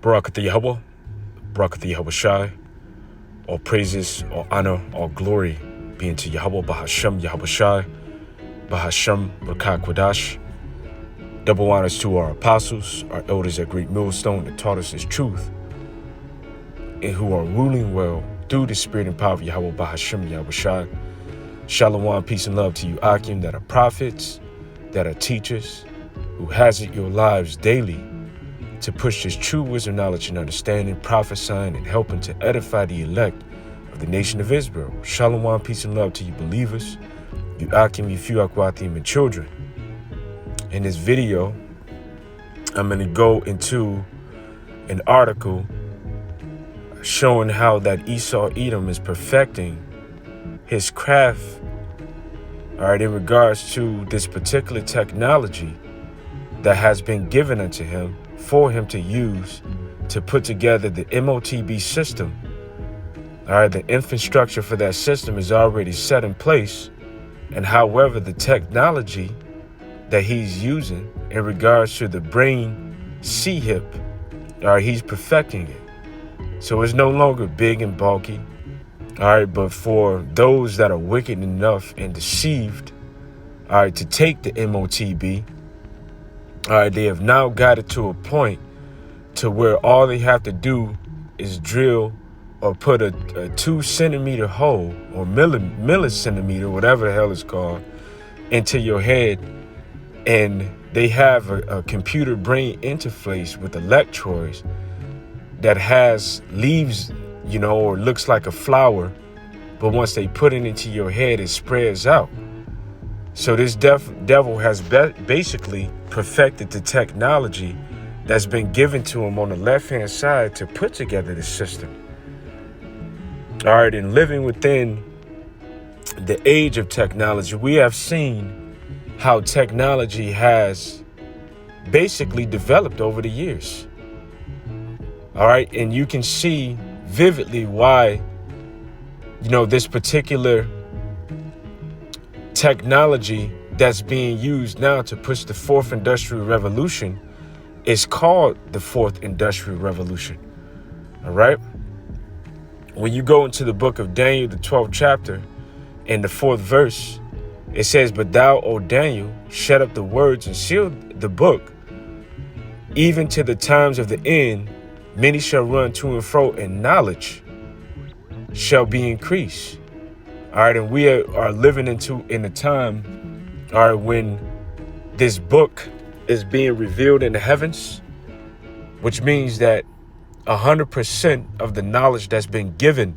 Barakatha Yahweh, Barakatha Yahweh Shai, all praises, all honor, all glory be unto Yahweh, Bahashem Yahweh Shai, Bahashem Rakah Kwadash. Double honors to our apostles, our elders at Great Millstone that taught us His truth, and who are ruling well through the spirit and power of Yahweh, Bahashem Yahweh Shai. Shalom, peace and love to you, Akim, that are prophets, that are teachers, who hazard your lives daily to push this true wisdom, knowledge, and understanding, prophesying, and helping to edify the elect of the nation of Israel. Shalom, peace and love to you believers, you Akim, you Fuakwatim, and children. In this video, I'm going to go into an article showing how that Esau Edom is perfecting his craft, in regards to this particular technology that has been given unto him for him to use to put together the MOTB system. The infrastructure for that system is already set in place, and however the technology that he's using in regards to the brain C-hip, he's perfecting it. So it's no longer big and bulky. But for those that are wicked enough and deceived, to take the MOTB, they have now got it to a point to where all they have to do is drill or put a 2 centimeter hole or millicentimeter, whatever the hell it's called, into your head. And they have a computer brain interface with electrodes that has leaves, or looks like a flower. But once they put it into your head, it spreads out. So this devil has basically perfected the technology that's been given to him on the left-hand side to put together the system. And living within the age of technology, we have seen how technology has basically developed over the years. And you can see vividly why, this particular technology that's being used now to push the fourth industrial revolution is called the fourth industrial revolution. When you go into the book of Daniel, the 12th chapter, in the 4th verse, it says, "But thou, O Daniel, shut up the words and seal the book, even to the times of the end. Many shall run to and fro, and knowledge shall be increased." And we are living in a time, when this book is being revealed in the heavens, which means that 100% of the knowledge that's been given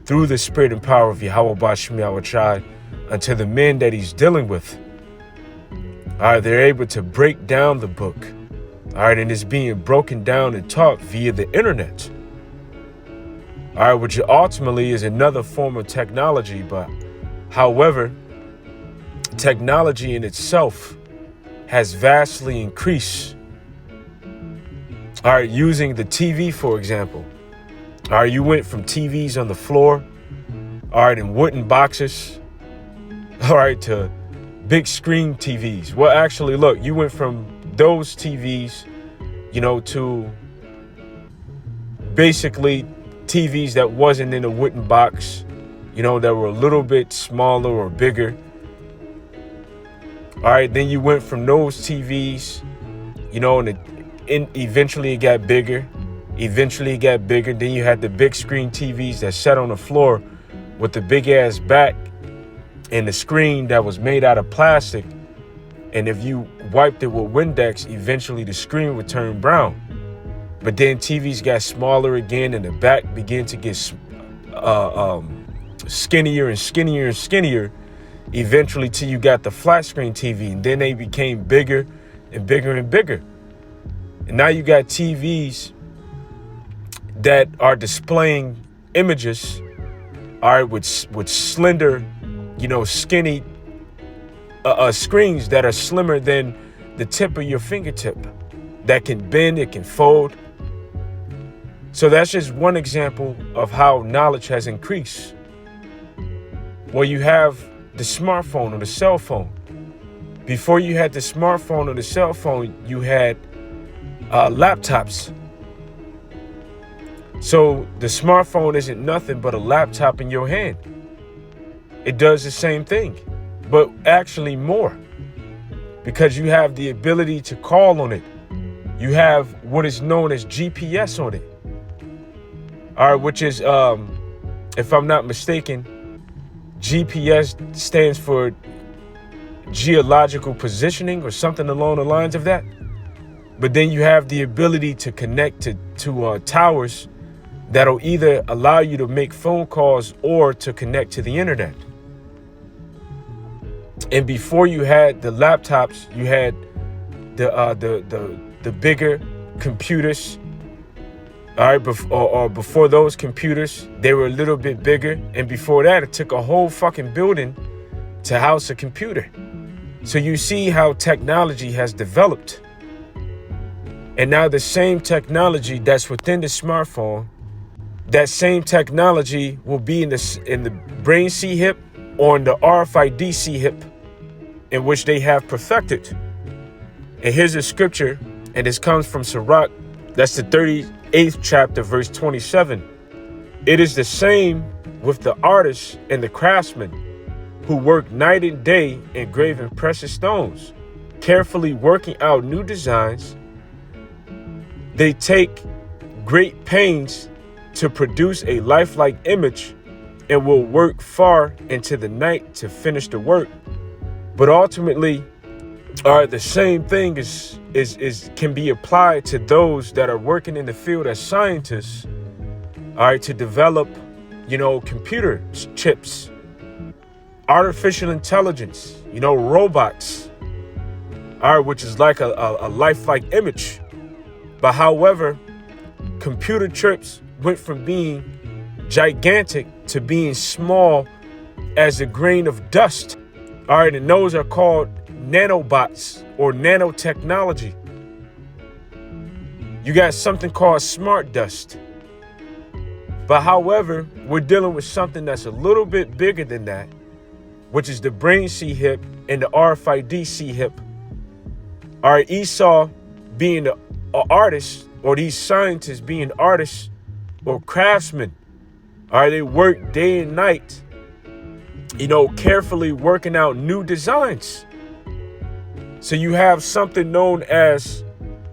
through the spirit and power of Yahweh Bashim Yahweh Shai unto the men that he's dealing with, they're able to break down the book, and it's being broken down and taught via the internet, which ultimately is another form of technology. But however, technology in itself has vastly increased. Using the TV, for example. You went from TVs on the floor, in wooden boxes, to big screen TVs. Well, actually, look, you went from those TVs, to basically TVs that wasn't in a wooden box, that were a little bit smaller or bigger. Then you went from those TVs, and eventually it got bigger. Then you had the big screen TVs that sat on the floor with the big ass back and the screen that was made out of plastic. And if you wiped it with Windex, eventually the screen would turn brown. But then TVs got smaller again, and the back began to get skinnier and skinnier and skinnier, eventually till you got the flat screen TV. And then they became bigger and bigger and bigger. And now you got TVs that are displaying images, with slender, skinny screens that are slimmer than the tip of your fingertip, that can bend, it can fold. So that's just one example of how knowledge has increased. Well, you have the smartphone or the cell phone. Before you had the smartphone or the cell phone, you had laptops. So the smartphone isn't nothing but a laptop in your hand. It does the same thing, but actually more, because you have the ability to call on it. You have what is known as GPS on it. All right, which is, if I'm not mistaken, GPS stands for geological positioning or something along the lines of that. But then you have the ability to connect to towers that'll either allow you to make phone calls or to connect to the internet. And before you had the laptops, you had the bigger computers. All right, before those computers, they were a little bit bigger. And before that, it took a whole fucking building to house a computer. So you see how technology has developed. And now the same technology that's within the smartphone, that same technology will be in the brain C-hip or in the RFID C-hip, in which they have perfected. And here's a scripture, and this comes from Sirach. That's the 38th chapter, verse 27. It is the same with the artists and the craftsmen who work night and day engraving precious stones, carefully working out new designs. They take great pains to produce a lifelike image and will work far into the night to finish the work. But ultimately, the same thing can be applied to those that are working in the field as scientists, to develop, computer chips, artificial intelligence, robots, which is like a lifelike image. But however, computer chips went from being gigantic to being small as a grain of dust. And those are called nanobots or nanotechnology. You got something called smart dust. But however, we're dealing with something that's a little bit bigger than that, which is the brain C-hip and the RFID C-hip. Esau being an artist, or these scientists being artists or craftsmen. They work day and night, carefully working out new designs. So you have something known as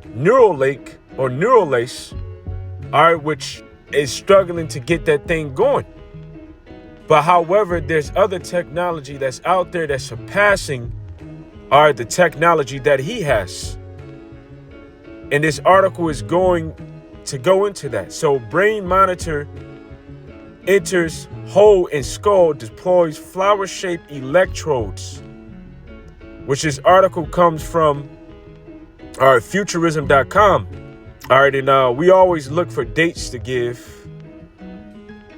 Neuralink or Neuralace, which is struggling to get that thing going. But however, there's other technology that's out there that's surpassing the technology that he has. And this article is going to go into that. So Brain Monitor enters hole in skull, deploys flower-shaped electrodes, which this article comes from futurism.com. And we always look for dates to give,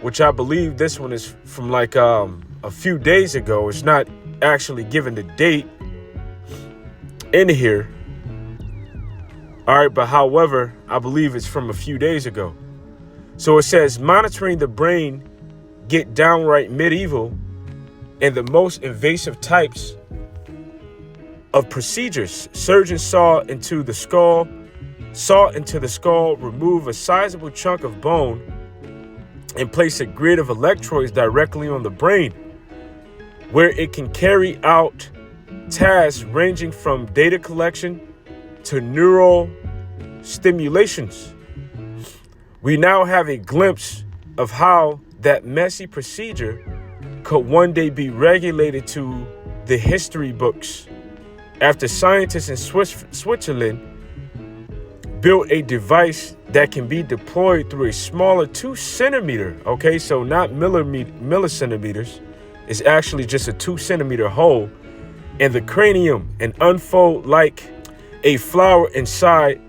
which I believe this one is from like a few days ago. It's not actually given the date in here. But however, I believe it's from a few days ago. So it says, monitoring the brain get downright medieval, and the most invasive types of procedures. Surgeons saw into the skull, remove a sizable chunk of bone, and place a grid of electrodes directly on the brain, where it can carry out tasks ranging from data collection to neural stimulations. We now have a glimpse of how that messy procedure could one day be regulated to the history books, after scientists in Switzerland built a device that can be deployed through a smaller 2 centimeter, so not millicentimeters, it's actually just a 2 centimeter hole in the cranium and unfold like a flower inside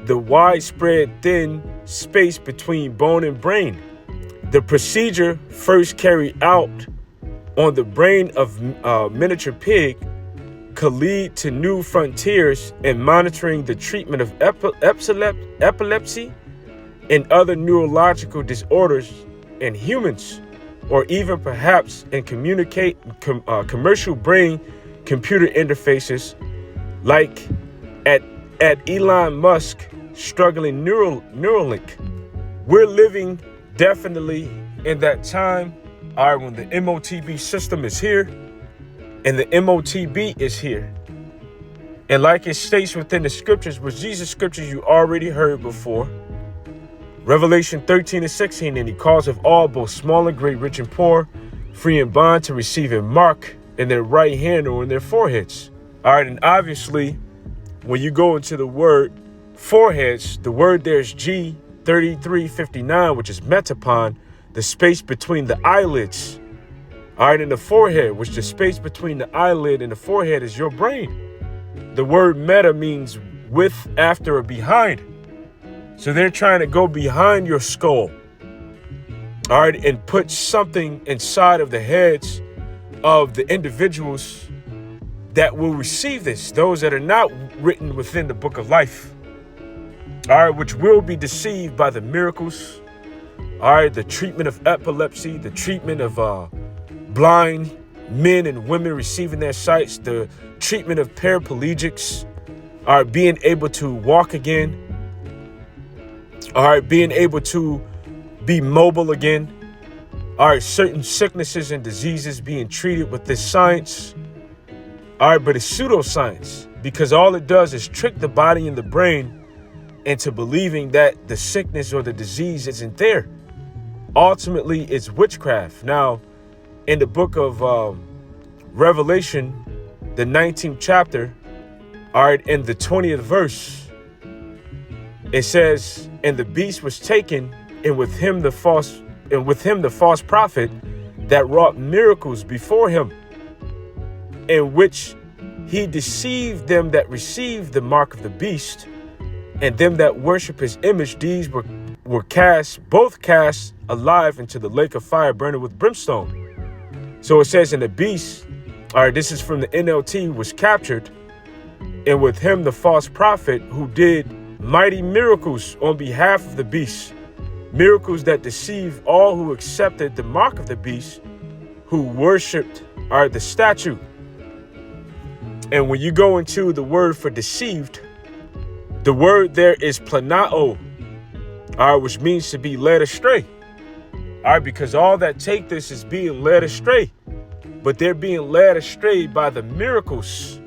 the widespread thin space between bone and brain. The procedure, first carried out on the brain of miniature pig, could lead to new frontiers in monitoring the treatment of epilepsy and other neurological disorders in humans, or even perhaps in commercial brain-computer interfaces, like at Elon Musk struggling Neuralink, we're living definitely in that time, all right, when the MOTB system is here and the MOTB is here. And like it states within the scriptures, which these are scriptures you already heard before, Revelation 13:16, and he calls of all, both small and great, rich and poor, free and bond, to receive a mark in their right hand or in their foreheads. All right, and obviously, when you go into the word foreheads, the word there's G3359, which is metapon, the space between the eyelids. All right, and the forehead, which the space between the eyelid and the forehead is your brain. The word meta means with, after, or behind. So they're trying to go behind your skull, all right, and put something inside of the heads of the individuals that will receive this, those that are not written within the book of life, all right, which will be deceived by the miracles, all right, the treatment of epilepsy, the treatment of blind men and women receiving their sights, the treatment of paraplegics, all right, being able to walk again, all right, being able to be mobile again, all right, certain sicknesses and diseases being treated with this science, all right, but it's pseudoscience, because all it does is trick the body and the brain into believing that the sickness or the disease isn't there. Ultimately, it's witchcraft. Now, in the book of Revelation, the 19th chapter, all right, in the 20th verse, it says, and the beast was taken, and with him the false prophet that wrought miracles before him, in which he deceived them that received the mark of the beast, and them that worship his image. These were both cast alive into the lake of fire burning with brimstone. So it says, and the beast, all right, this is from the NLT, was captured, and with him the false prophet who did mighty miracles on behalf of the beast, miracles that deceived all who accepted the mark of the beast, who worshipped, all right, the statue. And when you go into the word for deceived, the word there is planao, all right, which means to be led astray. All right, because all that take this is being led astray, but they're being led astray by the miracles.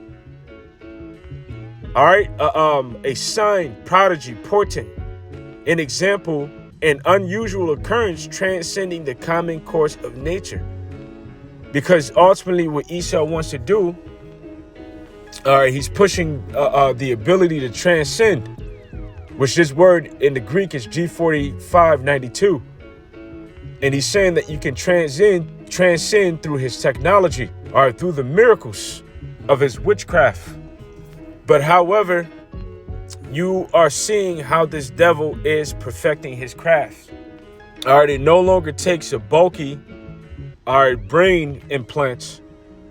All right, a sign, prodigy, portent, an example, an unusual occurrence transcending the common course of nature. Because ultimately what Esau wants to do, all right, he's pushing the ability to transcend, which this word in the Greek is G4592. And he's saying that you can transcend through his technology, or through the miracles of his witchcraft. But however, you are seeing how this devil is perfecting his craft. All right, it no longer takes a bulky, all right, brain implants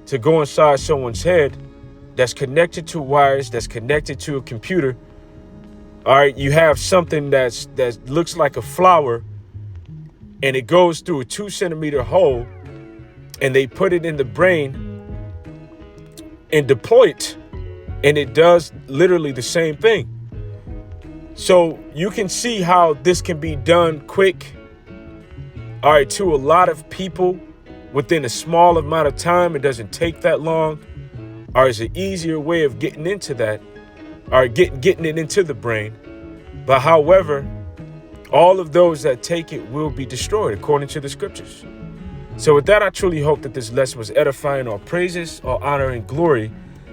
to go inside someone's head that's connected to wires, that's connected to a computer. All right, you have something that looks like a flower, and it goes through a 2-centimeter hole, and they put it in the brain and deploy it, and it does literally the same thing. So you can see how this can be done quick, all right, to a lot of people within a small amount of time. It doesn't take that long, or it's an easier way of getting into that, or getting it into the brain. But however, all of those that take it will be destroyed according to the scriptures. So with that, I truly hope that this lesson was edifying. All praises, all honor, and glory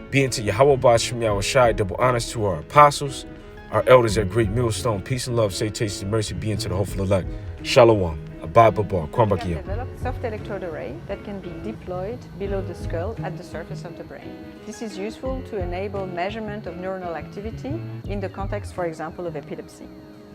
be unto Yahweh Ba'ashem Yahushai. Double honors to our apostles, our elders at Great Millstone. Peace and love, say, taste, and mercy be unto the hopeful elect. Shalom. Abba Baba. We have developed a soft electrode array that can be deployed below the skull at the surface of the brain. This is useful to enable measurement of neuronal activity in the context, for example, of epilepsy.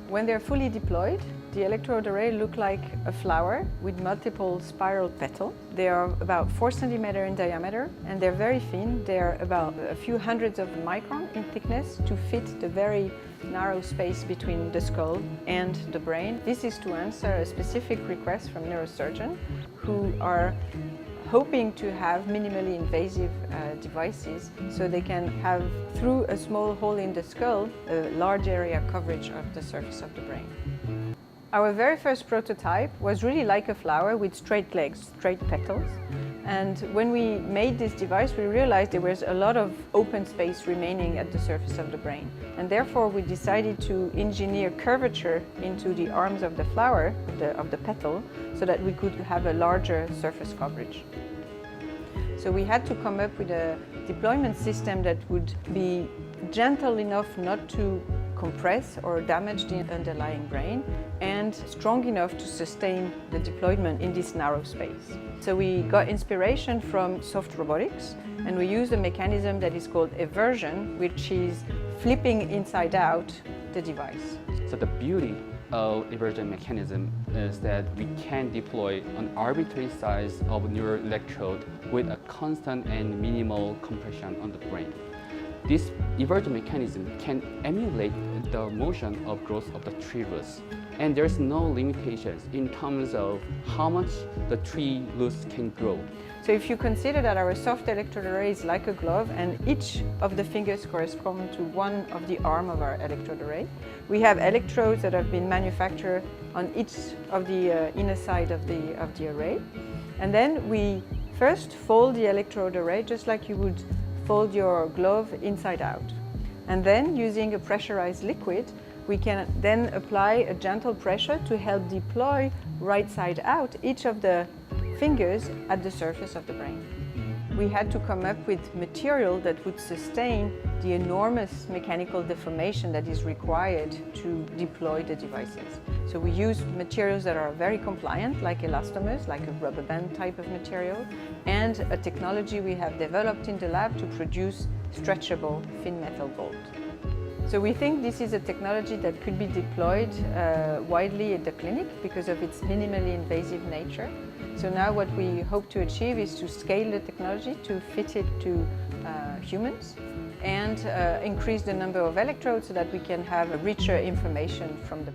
When they're fully deployed, the electrode array look like a flower with multiple spiral petals. They are about 4 centimeters in diameter, and they're very thin. They're about a few hundreds of microns in thickness to fit the very narrow space between the skull and the brain. This is to answer a specific request from neurosurgeons who are hoping to have minimally invasive devices so they can have, through a small hole in the skull, a large area coverage of the surface of the brain. Our very first prototype was really like a flower with straight legs, straight petals. And when we made this device, we realized there was a lot of open space remaining at the surface of the brain. And therefore, we decided to engineer curvature into the arms of the flower, of the petal, so that we could have a larger surface coverage. So we had to come up with a deployment system that would be gentle enough not to compress or damage the underlying brain, and strong enough to sustain the deployment in this narrow space. So we got inspiration from soft robotics, and we used a mechanism that is called eversion, which is flipping inside out the device. So the beauty of eversion mechanism is that we can deploy an arbitrary size of neural electrode with a constant and minimal compression on the brain. This eversion mechanism can emulate the motion of growth of the tree roots, and there's no limitations in terms of how much the tree roots can grow. So if you consider that our soft electrode array is like a glove and each of the fingers correspond to one of the arm of our electrode array, we have electrodes that have been manufactured on each of the inner side of the array. And then we first fold the electrode array just like you would fold your glove inside out. And then, using a pressurized liquid, we can then apply a gentle pressure to help deploy right side out each of the fingers at the surface of the brain. We had to come up with material that would sustain the enormous mechanical deformation that is required to deploy the devices. So we used materials that are very compliant, like elastomers, like a rubber band type of material, and a technology we have developed in the lab to produce stretchable thin metal bolt. So we think this is a technology that could be deployed widely at the clinic because of its minimally invasive nature. So now what we hope to achieve is to scale the technology to fit it to humans and increase the number of electrodes so that we can have richer information from the